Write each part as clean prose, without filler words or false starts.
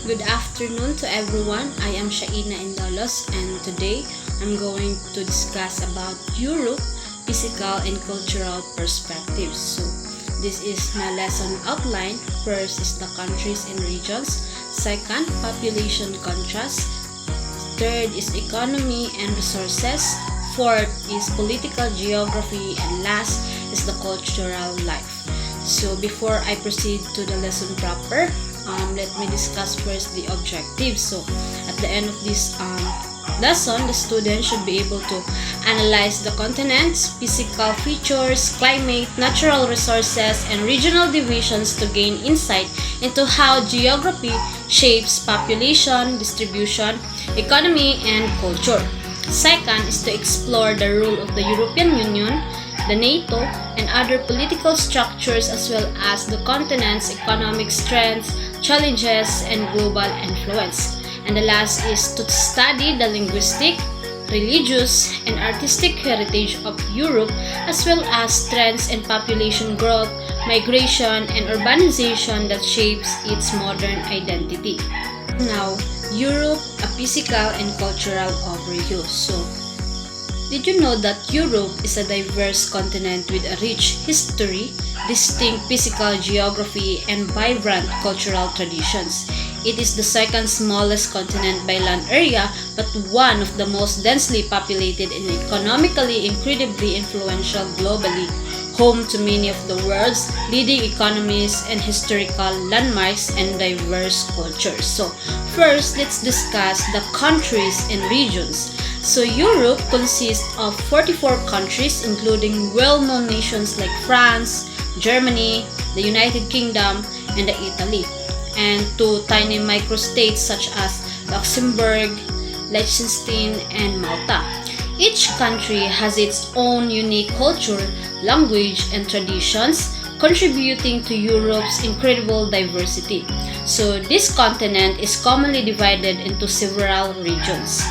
Good afternoon to everyone. I am Shaina Indalos and today I'm going to discuss about Europe physical and cultural perspectives. So this is my lesson outline. First is the countries and regions. Second, population contrast. Third is economy and resources. Fourth is political geography, and last is the cultural life. So before I proceed to the lesson proper, let me discuss first the objectives. So at the end of this lesson, the student should be able to analyze the continents, physical features, climate, natural resources, and regional divisions to gain insight into how geography shapes population, distribution, economy, and culture. Second is to explore the role of the European Union, the NATO, and other political structures as well as the continent's economic strengths, challenges, and global influence. And the last is to study the linguistic, religious, and artistic heritage of Europe as well as trends in population growth, migration, and urbanization that shapes its modern identity. Now, Europe, a physical and cultural overview. So, did you know that Europe is a diverse continent with a rich history, distinct physical geography, and vibrant cultural traditions? It is the second smallest continent by land area, but one of the most densely populated and economically incredibly influential globally, home to many of the world's leading economies and historical landmarks and diverse cultures. So, first, let's discuss the countries and regions. So, Europe consists of 44 countries, including well-known nations like France, Germany, the United Kingdom, and Italy, and two tiny microstates such as Luxembourg, Liechtenstein, and Malta. Each country has its own unique culture, language, and traditions, contributing to Europe's incredible diversity. So, this continent is commonly divided into several regions.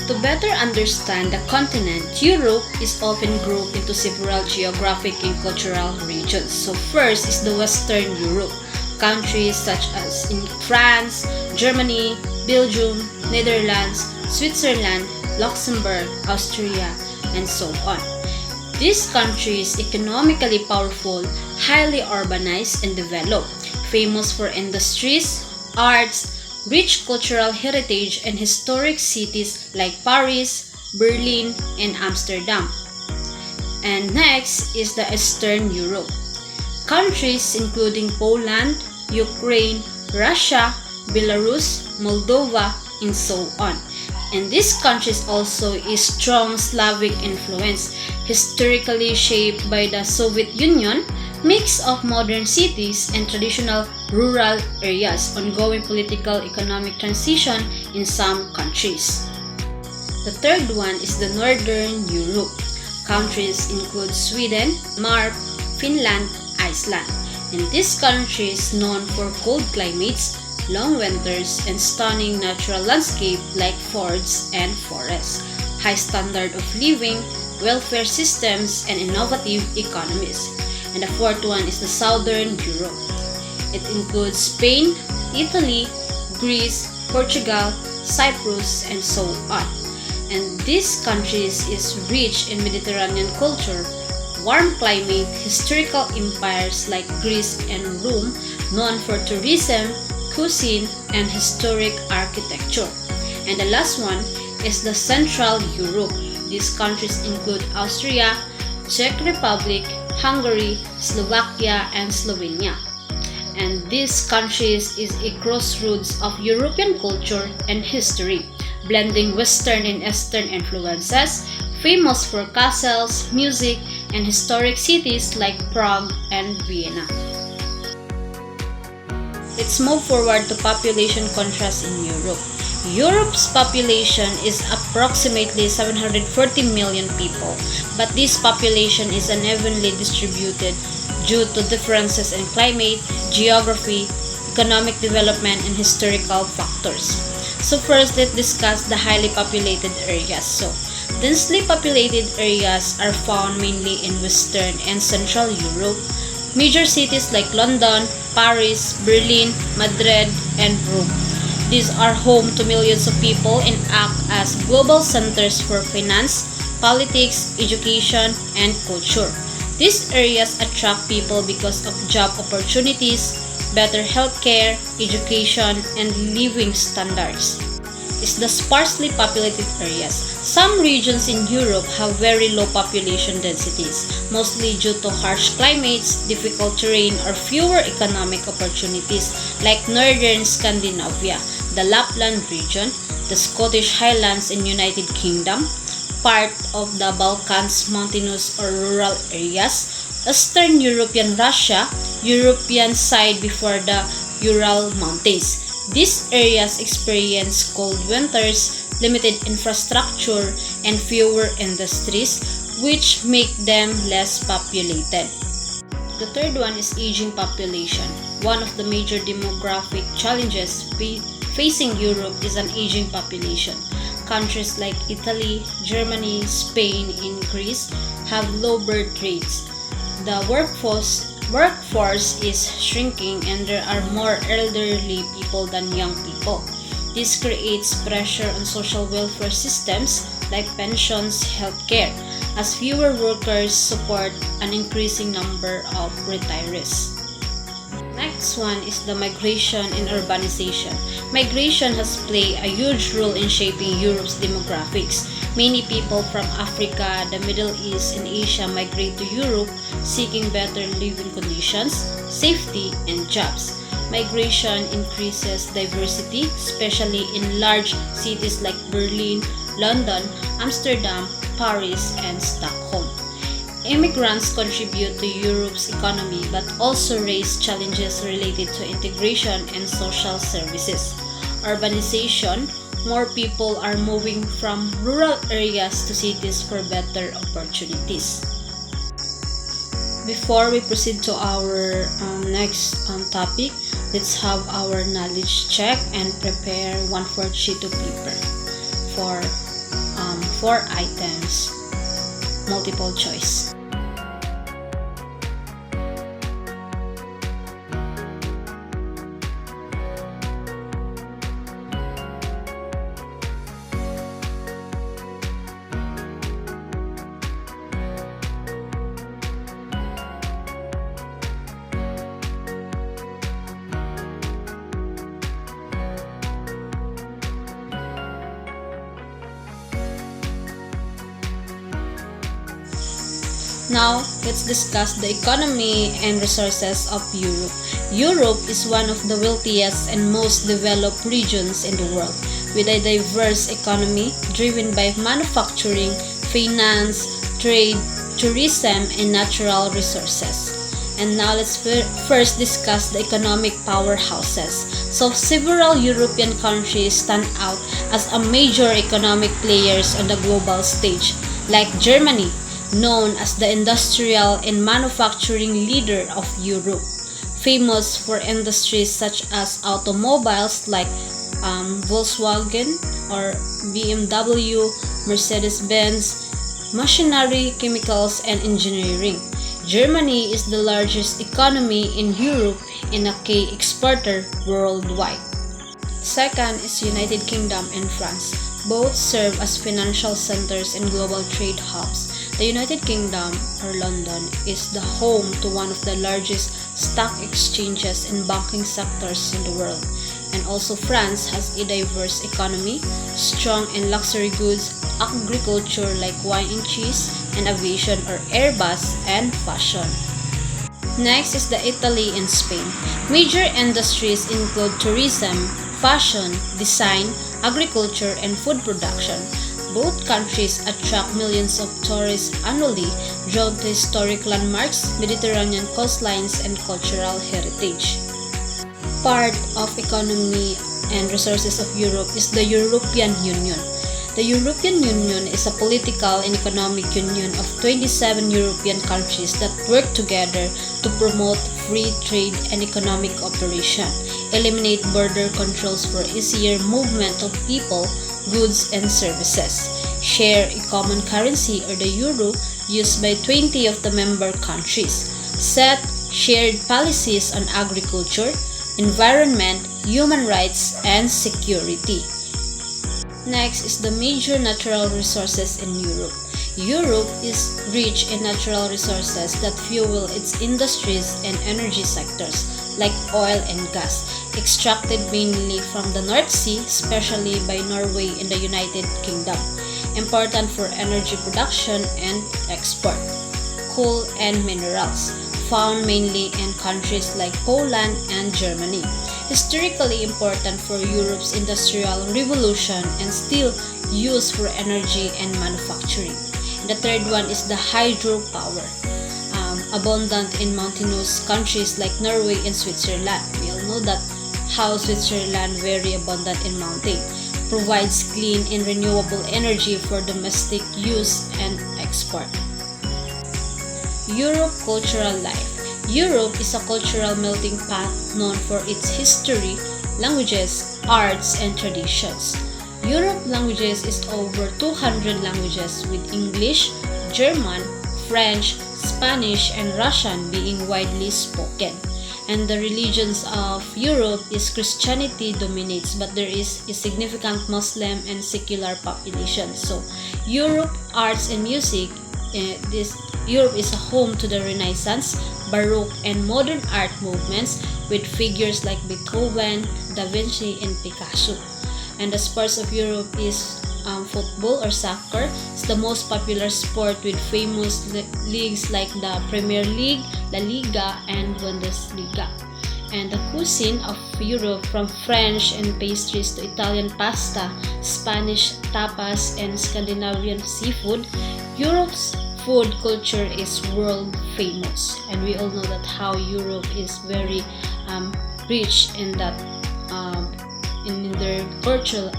To better understand the continent, Europe is often grouped into several geographic and cultural regions. So first is the Western Europe, countries such as in France, Germany, Belgium, Netherlands, Switzerland, Luxembourg, Austria, and so on. These countries economically powerful, highly urbanized and developed, famous for industries, arts, rich cultural heritage, and historic cities like Paris, Berlin, and Amsterdam. And next is the Eastern Europe. Countries including Poland, Ukraine, Russia, Belarus, Moldova, and so on. And these countries also is strong Slavic influence, historically shaped by the Soviet Union, mix of modern cities and traditional rural areas, ongoing political economic transition in some countries. The third one is the Northern Europe. Countries include Sweden, Denmark, Finland, Iceland. And these countries known for cold climates, long winters, and stunning natural landscape like fjords and forests, high standard of living, welfare systems, and innovative economies. And the fourth one is the Southern Europe. It includes Spain, Italy, Greece, Portugal, Cyprus, and so on. And these countries is rich in Mediterranean culture, warm climate, historical empires like Greece and Rome, known for tourism, cuisine, and historic architecture. And the last one is the Central Europe. These countries include Austria, Czech Republic, Hungary, Slovakia, and Slovenia. And these countries is a crossroads of European culture and history, blending Western and Eastern influences, famous for castles, music, and historic cities like Prague and Vienna. Let's move forward to population contrast in Europe. Europe's population is approximately 740 million people, but this population is unevenly distributed due to differences in climate, geography, economic development, and historical factors. So first, let's discuss the highly populated areas. So, densely populated areas are found mainly in Western and Central Europe, major cities like London, Paris, Berlin, Madrid, and Rome. These are home to millions of people and act as global centers for finance, politics, education, and culture. These areas attract people because of job opportunities, better healthcare, education, and living standards. Is the sparsely populated areas. Some regions in Europe have very low population densities, mostly due to harsh climates, difficult terrain, or fewer economic opportunities like northern Scandinavia, the Lapland region, the Scottish Highlands in United Kingdom, part of the Balkans mountainous or rural areas, Eastern European Russia, European side before the Ural Mountains. These areas experience cold winters, limited infrastructure, and fewer industries, which make them less populated. The third one is aging population. One of the major demographic challenges facing Europe is an aging population. Countries like Italy, Germany, Spain, and Greece have low birth rates. The workforce is shrinking and there are more elderly people than young people. This creates pressure on social welfare systems like pensions, healthcare, as fewer workers support an increasing number of retirees. Next one is the migration and urbanization. Migration has played a huge role in shaping Europe's demographics. Many people from Africa, the Middle East, and Asia migrate to Europe seeking better living conditions, safety, and jobs. Migration increases diversity, especially in large cities like Berlin, London, Amsterdam, Paris, and Stockholm. Immigrants contribute to Europe's economy but also raise challenges related to integration and social services. Urbanization, more people are moving from rural areas to cities for better opportunities. Before we proceed to our next topic, let's have our knowledge check and prepare 1/4 sheet of paper for 4 items, multiple choice. Now, let's discuss the economy and resources of Europe. Europe is one of the wealthiest and most developed regions in the world, with a diverse economy driven by manufacturing, finance, trade, tourism, and natural resources. And now let's first discuss the economic powerhouses. So several European countries stand out as a major economic players on the global stage, like Germany, known as the industrial and manufacturing leader of Europe, famous for industries such as automobiles like Volkswagen or BMW, Mercedes-Benz, machinery, chemicals, and engineering. Germany is the largest economy in Europe and a key exporter worldwide. Second is United Kingdom and France. Both serve as financial centers and global trade hubs. The United Kingdom, or London, is the home to one of the largest stock exchanges and banking sectors in the world. And also France has a diverse economy, strong in luxury goods, agriculture like wine and cheese, and aviation or Airbus, and fashion. Next is the Italy and Spain. Major industries include tourism, fashion, design, agriculture, and food production. Both countries attract millions of tourists annually, drawn to historic landmarks, Mediterranean coastlines, and cultural heritage. Part of economy and resources of Europe is the European Union. The European Union is a political and economic union of 27 European countries that work together to promote free trade and economic cooperation, eliminate border controls for easier movement of people, goods, and services, share a common currency or the euro used by 20 of the member countries, set shared policies on agriculture, environment, human rights, and security. Next is the major natural resources in Europe. Europe is rich in natural resources that fuel its industries and energy sectors like oil and gas, extracted mainly from the North Sea, especially by Norway and the United Kingdom, important for energy production and export. Coal and minerals, found mainly in countries like Poland and Germany, historically important for Europe's industrial revolution and still used for energy and manufacturing. The third one is the hydropower, abundant in mountainous countries like Norway and Switzerland. We all know that how Switzerland very abundant in mountain, provides clean and renewable energy for domestic use and export. Europe cultural life. Europe is a cultural melting pot known for its history, languages, arts, and traditions. Europe languages is over 200 languages with English, German, French, Spanish, and Russian being widely spoken. And the religions of Europe is Christianity dominates, but there is a significant Muslim and secular population. So Europe arts and music, Europe is a home to the Renaissance, Baroque, and modern art movements with figures like Beethoven, Da Vinci, and Picasso. And the sports of Europe is football or soccer. It's the most popular sport with famous leagues like the Premier League, La Liga, and Bundesliga. And the cuisine of Europe, from French and pastries to Italian pasta, Spanish tapas, and Scandinavian seafood, Europe's food culture is world famous. And we all know that how Europe is very rich in that in their cultural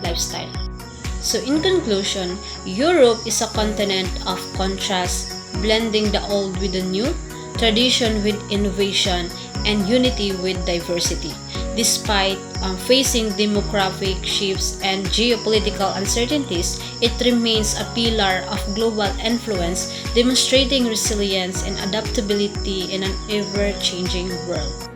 lifestyle. So in conclusion, Europe is a continent of contrast, blending the old with the new, tradition with innovation, and unity with diversity. Despite facing demographic shifts and geopolitical uncertainties, it remains a pillar of global influence, demonstrating resilience and adaptability in an ever-changing world.